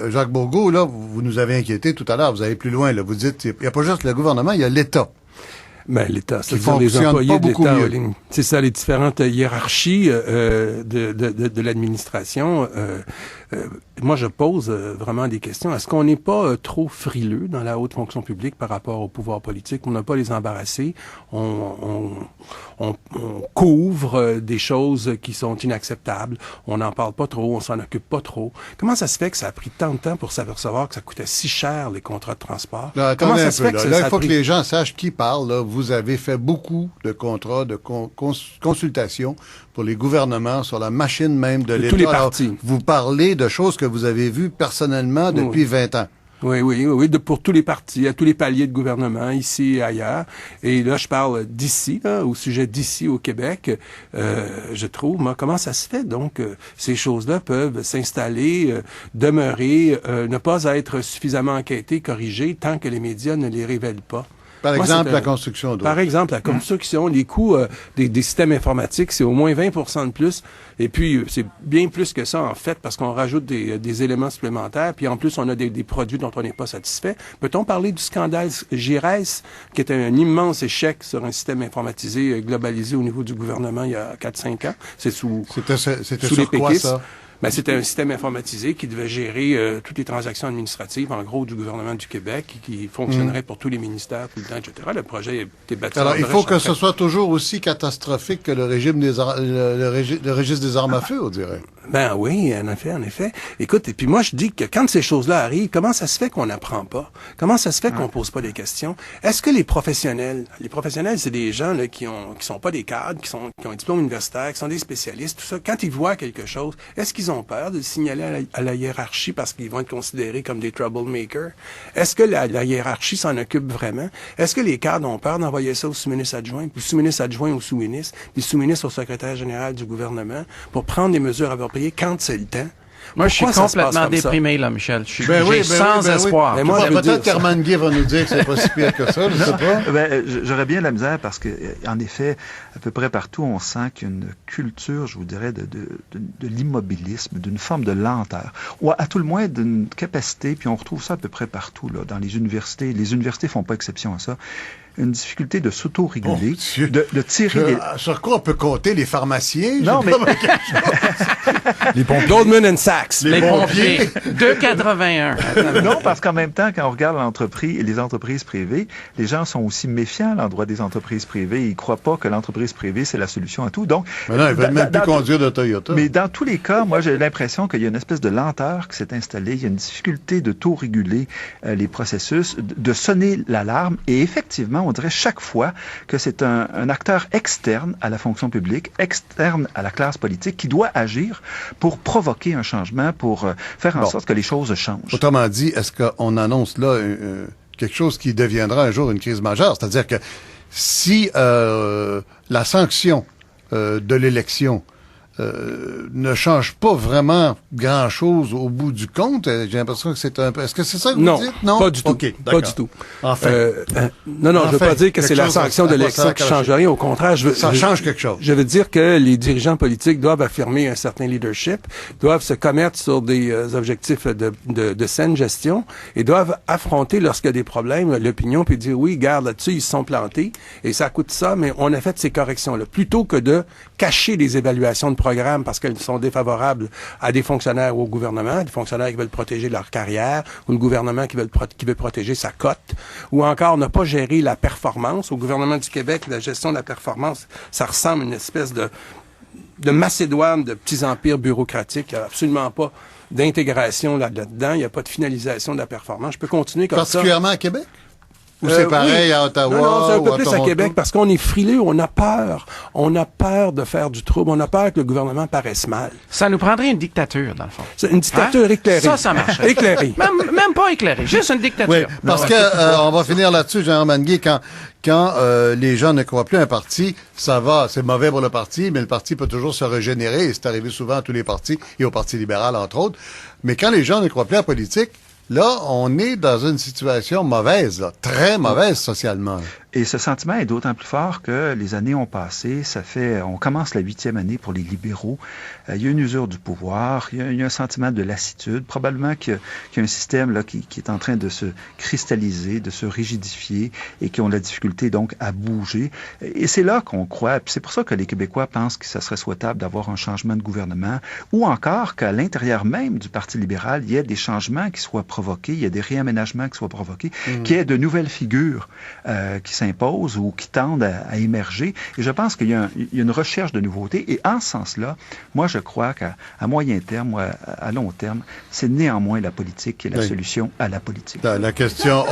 Jacques Bourgault, là, vous nous avez inquiété tout à l'heure, vous allez plus loin, là, vous dites, il n'y a pas juste le gouvernement, il y a l'État. Ben, l'État, c'est-à-dire les employés de l'État. C'est ça, les différentes hiérarchies de l'administration. Moi, je pose vraiment des questions. Est-ce qu'on n'est pas trop frileux dans la haute fonction publique par rapport au pouvoir politique? On n'a pas les embarrasser. On couvre des choses qui sont inacceptables. On n'en parle pas trop. On s'en occupe pas trop. Comment ça se fait que ça a pris tant de temps pour s'apercevoir que ça coûtait si cher, les contrats de transport? Là, comment ça se fait que là, il faut que les gens sachent qui parle. Là. Vous avez fait beaucoup de contrats de consultation pour les gouvernements sur la machine même de l'État. Tous les partis. Alors, vous parlez de choses que vous avez vues personnellement depuis 20 ans. Oui, pour tous les partis, à tous les paliers de gouvernement, ici et ailleurs. Et là, je parle d'ici, au sujet d'ici au Québec. Je trouve, moi, comment ça se fait donc ces choses-là peuvent s'installer, demeurer, ne pas être suffisamment enquêtées, corrigées, tant que les médias ne les révèlent pas. Par exemple, la construction d'eau. Par exemple, la construction, les coûts des systèmes informatiques, c'est au moins 20% de plus. Et puis, c'est bien plus que ça, en fait, parce qu'on rajoute des éléments supplémentaires. Puis, en plus, on a des produits dont on n'est pas satisfait. Peut-on parler du scandale GIRES, qui est un immense échec sur un système informatisé globalisé au niveau du gouvernement il y a 4-5 ans? C'est C'était sous sur les quoi, péquistes. ça? Ben, c'était un système informatisé qui devait gérer toutes les transactions administratives, en gros, du gouvernement du Québec, qui fonctionnerait pour tous les ministères tout le temps, etc. Le projet a été bâti. Alors, il faut que ce soit toujours aussi catastrophique que le registre des armes à feu, on dirait. Ben oui, en effet. Écoute, et puis moi, je dis que quand ces choses-là arrivent, comment ça se fait qu'on n'apprend pas? Comment ça se fait qu'on pose pas des questions? Est-ce que les professionnels, c'est des gens là, qui sont pas des cadres, qui ont un diplôme universitaire, qui sont des spécialistes, tout ça, quand ils voient quelque chose, est-ce qu'ils ont peur de le signaler à la hiérarchie parce qu'ils vont être considérés comme des troublemakers? Est-ce que la hiérarchie s'en occupe vraiment? Est-ce que les cadres ont peur d'envoyer ça au sous-ministre adjoint, puis le sous-ministre adjoint au sous-ministre, puis le sous-ministre au secrétaire général du gouvernement pour prendre des mesures appropriées quand c'est le temps? Moi, je suis complètement déprimé, là, Michel. Je suis sans espoir. Mais moi, peut-être qu'Armand Guy va nous dire que c'est pas si pire que ça, je sais pas. J'aurais bien la misère parce que, en effet, à peu près partout, on sent qu'il y a une culture, je vous dirais, de l'immobilisme, d'une forme de lenteur, ou à tout le moins d'une capacité, puis on retrouve ça à peu près partout, là, dans les universités. Les universités font pas exception à ça. Une difficulté de s'auto-réguler, de tirer Sur quoi on peut compter les pharmaciens? Non, mais... les pompiers. Goldman & Sachs. Les pompiers. 2,81. Non, parce qu'en même temps, quand on regarde les entreprises privées, les gens sont aussi méfiants à l'endroit des entreprises privées. Ils croient pas que l'entreprise privée, c'est la solution à tout. Donc, maintenant, ils veulent même plus conduire de Toyota. Mais dans tous les cas, moi, j'ai l'impression qu'il y a une espèce de lenteur qui s'est installée. Il y a une difficulté de tout réguler les processus, de sonner l'alarme. Et effectivement, on dirait chaque fois que c'est un acteur externe à la fonction publique, externe à la classe politique, qui doit agir pour provoquer un changement, pour faire en sorte que les choses changent. Autrement dit, est-ce qu'on annonce là quelque chose qui deviendra un jour une crise majeure? C'est-à-dire que si la sanction de l'élection ne change pas vraiment grand-chose au bout du compte. J'ai l'impression que c'est un peu... Est-ce que c'est ça que vous dites? Non, pas du tout. Okay, pas du tout. Enfin. Je veux pas dire que c'est la sanction de l'élection qui change rien. Au contraire, ça change quelque chose. Je veux dire que les dirigeants politiques doivent affirmer un certain leadership, doivent se commettre sur des objectifs de saine gestion et doivent affronter, lorsqu'il y a des problèmes, l'opinion, puis dire, oui, garde là-dessus, ils se sont plantés et ça coûte ça, mais on a fait ces corrections-là. Plutôt que de cacher les évaluations de programmes parce qu'elles sont défavorables à des fonctionnaires ou au gouvernement, des fonctionnaires qui veulent protéger leur carrière, ou le gouvernement qui veut protéger sa cote, ou encore ne pas gérer la performance. Au gouvernement du Québec, la gestion de la performance, ça ressemble à une espèce de Macédoine, de petits empires bureaucratiques. Il n'y a absolument pas d'intégration là-dedans. Il n'y a pas de finalisation de la performance. Je peux continuer comme ça. Particulièrement à Québec? Ou c'est pareil à Ottawa? Non, c'est un peu plus Toronto? à Québec parce qu'on est frileux, on a peur. On a peur de faire du trouble, on a peur que le gouvernement paraisse mal. Ça nous prendrait une dictature, dans le fond. C'est une dictature éclairée. Ça marche. Éclairée. Même pas éclairée, juste une dictature. Oui, parce que on va finir là-dessus, Jean-Armand Guy, quand les gens ne croient plus à un parti, ça va, c'est mauvais pour le parti, mais le parti peut toujours se régénérer, et c'est arrivé souvent à tous les partis, et au Parti libéral, entre autres. Mais quand les gens ne croient plus à la politique, là, on est dans une situation mauvaise, là, très mauvaise socialement. Et ce sentiment est d'autant plus fort que les années ont passé. On commence la 8e année pour les libéraux. Il y a une usure du pouvoir. Il y a un sentiment de lassitude. Probablement qu'il y a un système là qui est en train de se cristalliser, de se rigidifier et qui ont la difficulté donc à bouger. Et c'est là qu'on croit. Puis c'est pour ça que les Québécois pensent que ça serait souhaitable d'avoir un changement de gouvernement ou encore qu'à l'intérieur même du Parti libéral, il y ait des changements qui soient provoqués, il y a des réaménagements qui soient provoqués, qu'il y ait de nouvelles figures qui s'imposent ou qui tendent à émerger. Et je pense qu'il y a une recherche de nouveautés. Et en ce sens-là, moi, je crois qu'à moyen terme ou à long terme, c'est néanmoins la politique qui est la solution à la politique. La question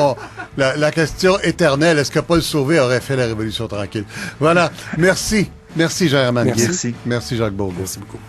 éternelle, est-ce que Paul Sauvé aurait fait la Révolution tranquille? Voilà. Merci. Merci, Jean-Hermann Guy. Merci. Merci, Jacques Bourgault. Merci beaucoup.